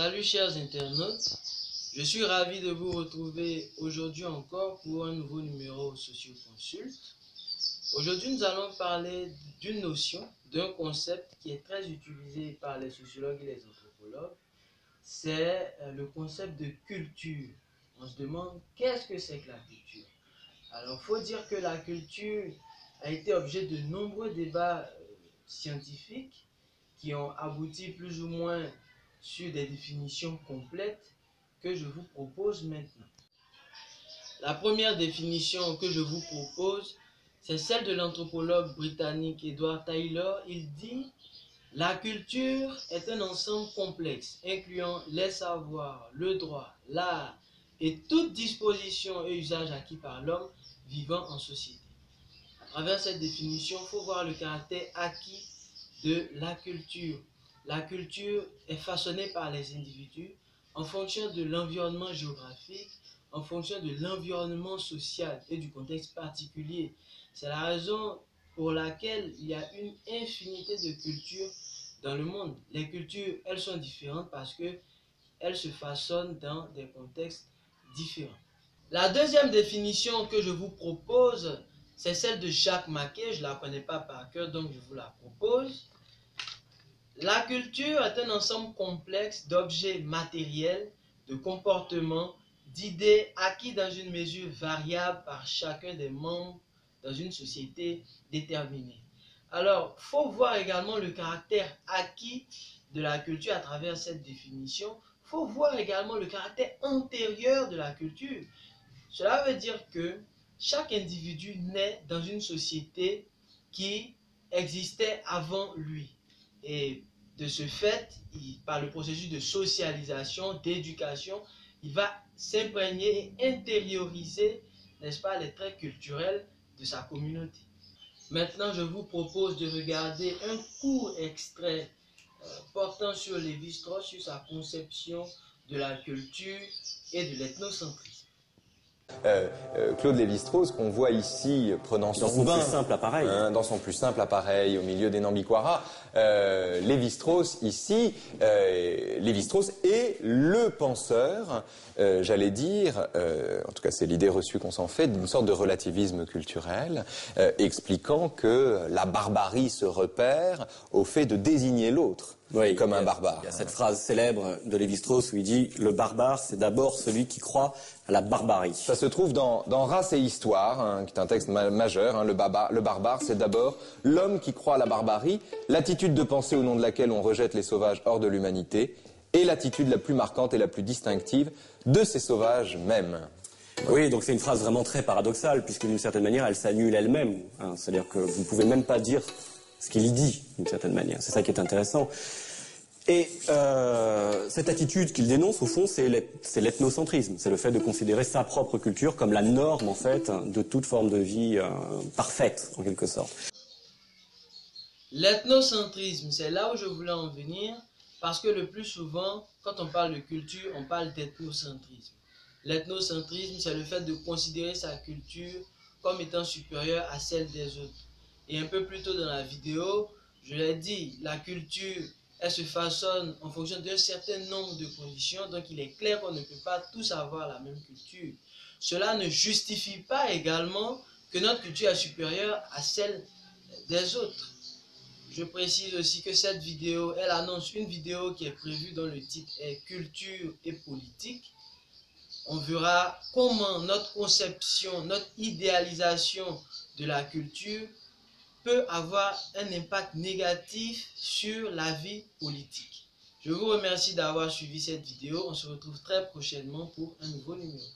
Salut chers internautes, je suis ravi de vous retrouver aujourd'hui encore pour un nouveau numéro Socioconsulte. Aujourd'hui nous allons parler d'une notion, d'un concept qui est très utilisé par les sociologues et les anthropologues. C'est le concept de culture. On se demande qu'est-ce que c'est que la culture. Alors il faut dire que la culture a été objet de nombreux débats scientifiques qui ont abouti plus ou moins sur des définitions complètes que je vous propose maintenant. La première définition que je vous propose, c'est celle de l'anthropologue britannique Edward Taylor. Il dit: la culture est un ensemble complexe incluant les savoirs, le droit, l'art et toute disposition et usage acquis par l'homme vivant en société. À travers cette définition, il faut voir le caractère acquis de la culture. La culture est façonnée par les individus en fonction de l'environnement géographique, en fonction de l'environnement social et du contexte particulier. C'est la raison pour laquelle il y a une infinité de cultures dans le monde. Les cultures, elles sont différentes parce qu'elles se façonnent dans des contextes différents. La deuxième définition que je vous propose, c'est celle de Jacques Maquet. Je ne la connais pas par cœur, donc je vous la propose. La culture est un ensemble complexe d'objets matériels, de comportements, d'idées acquis dans une mesure variable par chacun des membres dans une société déterminée. Alors, il faut voir également le caractère acquis de la culture à travers cette définition. Il faut voir également le caractère antérieur de la culture. Cela veut dire que chaque individu naît dans une société qui existait avant lui. Et de ce fait, par le processus de socialisation, d'éducation, il va s'imprégner et intérioriser, n'est-ce pas, les traits culturels de sa communauté. Maintenant, je vous propose de regarder un court extrait portant sur Lévi-Strauss, sur sa conception de la culture et de l'ethnocentrisme. Claude Lévi-Strauss, qu'on voit ici prenant son bain, plus simple appareil. Dans son plus simple appareil au milieu des Nambiquara, Lévi-Strauss ici, Lévi-Strauss est le penseur, j'allais dire, en tout cas c'est l'idée reçue qu'on s'en fait, d'une sorte de relativisme culturel, expliquant que la barbarie se repère au fait de désigner l'autre. Oui, comme un barbare. Il y a cette phrase célèbre de Lévi-Strauss où il dit « Le barbare, c'est d'abord celui qui croit à la barbarie ». Ça se trouve dans Race et Histoire, hein, qui est un texte majeur. Hein, le barbare, c'est d'abord l'homme qui croit à la barbarie, l'attitude de pensée au nom de laquelle on rejette les sauvages hors de l'humanité, et l'attitude la plus marquante et la plus distinctive de ces sauvages mêmes. Oui, donc c'est une phrase vraiment très paradoxale, puisque d'une certaine manière, elle s'annule elle-même. Hein, c'est-à-dire que vous ne pouvez même pas dire ce qu'il dit, d'une certaine manière. C'est ça qui est intéressant. Et cette attitude qu'il dénonce, au fond, c'est l'ethnocentrisme. C'est le fait de considérer sa propre culture comme la norme, en fait, de toute forme de vie parfaite, en quelque sorte. L'ethnocentrisme, c'est là où je voulais en venir, parce que le plus souvent, quand on parle de culture, on parle d'ethnocentrisme. L'ethnocentrisme, c'est le fait de considérer sa culture comme étant supérieure à celle des autres. Et un peu plus tôt dans la vidéo, je l'ai dit, la culture, elle se façonne en fonction d'un certain nombre de conditions. Donc il est clair qu'on ne peut pas tous avoir la même culture. Cela ne justifie pas également que notre culture est supérieure à celle des autres. Je précise aussi que cette vidéo, elle annonce une vidéo qui est prévue dont le titre est « Culture et politique ». On verra comment notre conception, notre idéalisation de la culture peut avoir un impact négatif sur la vie politique. Je vous remercie d'avoir suivi cette vidéo. On se retrouve très prochainement pour un nouveau numéro.